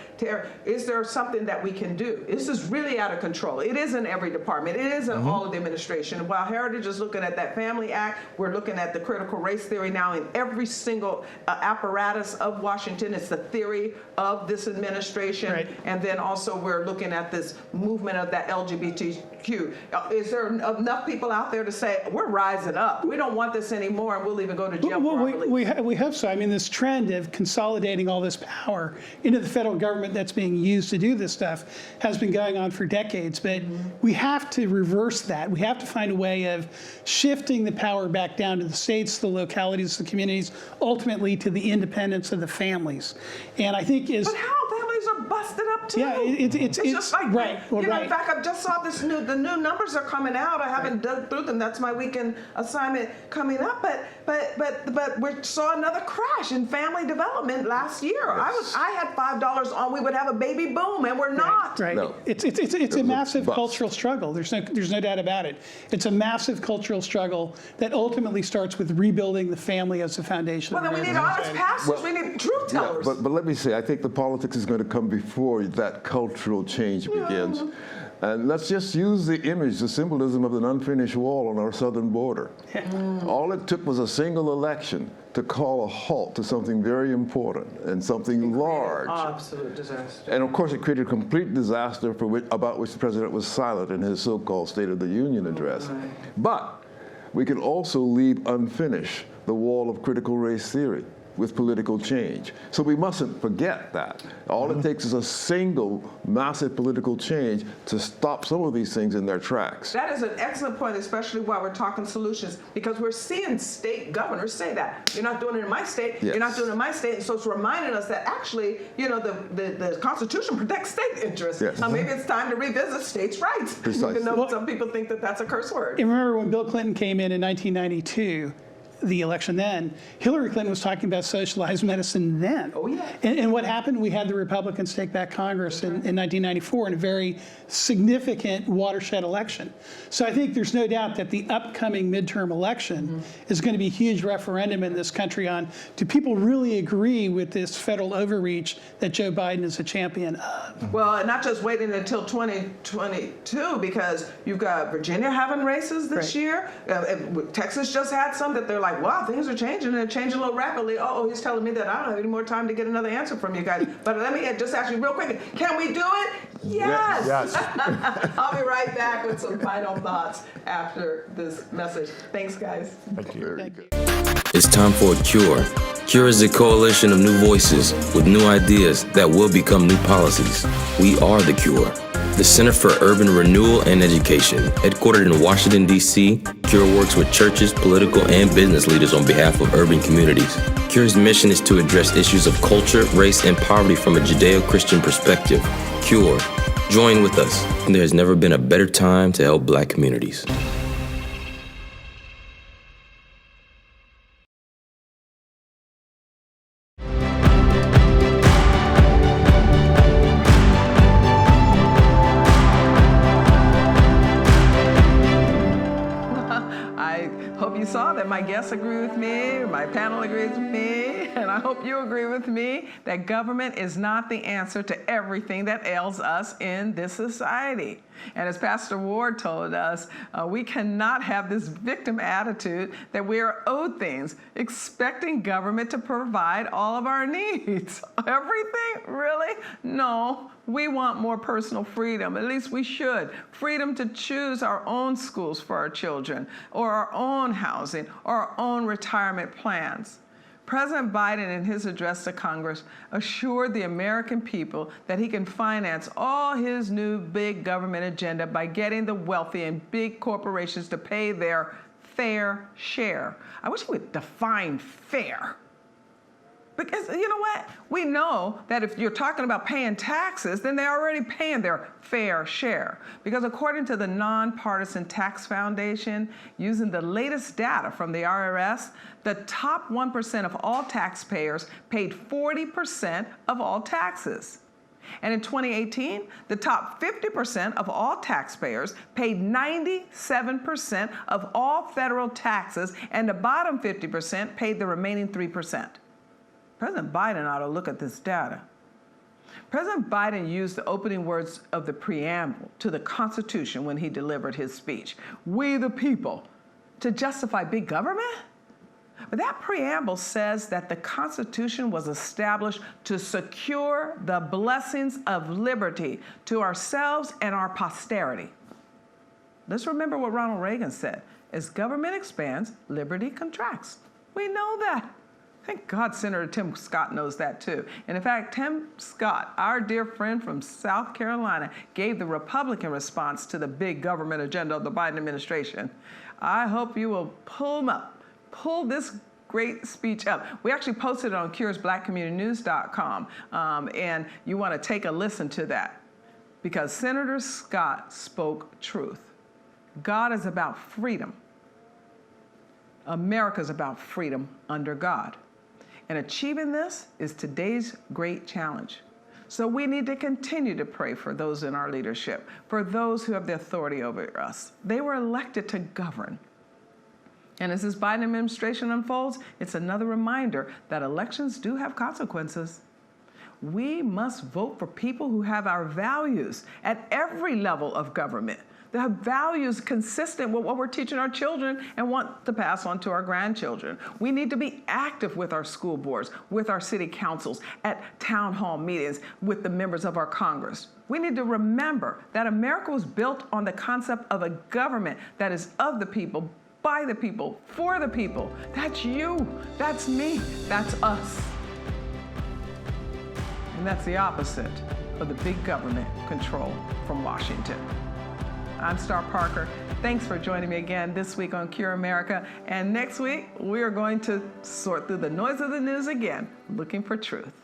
Is there something that we can do? This is really out of control. It is in every department. It is in all of the administration. While Heritage is looking at that Family Act, we're looking at the critical race theory now in every single apparatus of Washington. It's the theory of this administration. Right. And then also we're looking at this movement of that LGBTQ. Is there enough people out there to say, we're rising up, we don't want this anymore, and we'll even go to jail for our beliefs? We hope so. I mean, this trend of consolidating all this power into the federal government that's being used to do this stuff has been going on for decades. But we have to reverse that. We have to find a way of shifting the power back down to the states, the localities, the communities, ultimately to the independence of the families. And I think But how? Families communities are busted up too. Yeah, it's just like, right. Well, you know, right. in fact, I just saw the new numbers are coming out. I haven't dug through them. That's my weekend assignment coming up. But we saw another crash in family development last year. Yes. I had $5 on we would have a baby boom, and we're not. Right. No. It's a massive bust. cultural struggle. There's no doubt about it. It's a massive cultural struggle that ultimately starts with rebuilding the family as the foundation. Well, of then we need American honest society. pastors. We need truth tellers. But let me say, I think the politics is going to come before that cultural change begins. And let's just use the image, the symbolism of an unfinished wall on our southern border. All it took was a single election to call a halt to something very important and something large. Absolute disaster. And of course, it created a complete disaster about which the president was silent in his so-called State of the Union address. But we can also leave unfinished the wall of critical race theory with political change. So we mustn't forget that. All it takes is a single massive political change to stop some of these things in their tracks. That is an excellent point, especially while we're talking solutions, because we're seeing state governors say that. You're not doing it in my state, Yes. you're not doing it in my state, and so it's reminding us that actually, you know, the Constitution protects state interests. Yes. Maybe it's time to revisit states' rights, Precisely. even though some people think that that's a curse word. And remember when Bill Clinton came in 1992, the election then, Hillary Clinton was talking about socialized medicine then. Oh, yeah. And what happened? We had the Republicans take back Congress in 1994 in a very significant watershed election. So I think there's no doubt that the upcoming midterm election is going to be a huge referendum in this country on, do people really agree with this federal overreach that Joe Biden is a champion of? Well, and not just waiting until 2022, because you've got Virginia having races this year. Texas just had some that they're like, wow, things are changing, and they're changing a little rapidly. Oh, he's telling me that I don't have any more time to get another answer from you guys. But let me just ask you real quick, can we do it? Yes. Yes. I'll be right back with some final thoughts after this message. Thanks, guys. Thank you. Thank you. It's time for a Cure. Cure is a coalition of new voices with new ideas that will become new policies. We are the Cure. The Center for Urban Renewal and Education, headquartered in Washington, D.C., Cure works with churches, political, and business leaders on behalf of urban communities. Cure's mission is to address issues of culture, race, and poverty from a Judeo-Christian perspective. Cure. Join with us. There has never been a better time to help Black communities. I hope you saw that my guests agree with me, my panel agrees with me, and I hope you agree with me that government is not the answer to everything that ails us in this society. And as Pastor Ward told us, we cannot have this victim attitude that we are owed things, expecting government to provide all of our needs. Everything? Really? No. We want more personal freedom. At least we should. Freedom to choose our own schools for our children, or our own housing, or our own retirement plans. President Biden, in his address to Congress, assured the American people that he can finance all his new big government agenda by getting the wealthy and big corporations to pay their fair share. I wish he would define fair. Because you know what? We know that if you're talking about paying taxes, then they're already paying their fair share. Because according to the Nonpartisan Tax Foundation, using the latest data from the IRS, the top 1% of all taxpayers paid 40% of all taxes. And in 2018, the top 50% of all taxpayers paid 97% of all federal taxes, and the bottom 50% paid the remaining 3%. President Biden ought to look at this data. President Biden used the opening words of the preamble to the Constitution when he delivered his speech, "We the people," to justify big government? But that preamble says that the Constitution was established to secure the blessings of liberty to ourselves and our posterity. Let's remember what Ronald Reagan said: as government expands, liberty contracts. We know that. Thank God Senator Tim Scott knows that too. And in fact, Tim Scott, our dear friend from South Carolina, gave the Republican response to the big government agenda of the Biden administration. I hope you will pull this great speech up. We actually posted it on curesblackcommunitynews.com, and you want to take a listen to that, because Senator Scott spoke truth. God is about freedom. America is about freedom under God. And achieving this is today's great challenge. So we need to continue to pray for those in our leadership, for those who have the authority over us. They were elected to govern. And as this Biden administration unfolds, it's another reminder that elections do have consequences. We must vote for people who have our values at every level of government. They have values consistent with what we're teaching our children and want to pass on to our grandchildren. We need to be active with our school boards, with our city councils, at town hall meetings, with the members of our Congress. We need to remember that America was built on the concept of a government that is of the people, by the people, for the people. That's you, that's me, that's us. And that's the opposite of the big government control from Washington. I'm Star Parker. Thanks for joining me again this week on Cure America. And next week, we are going to sort through the noise of the news again, looking for truth.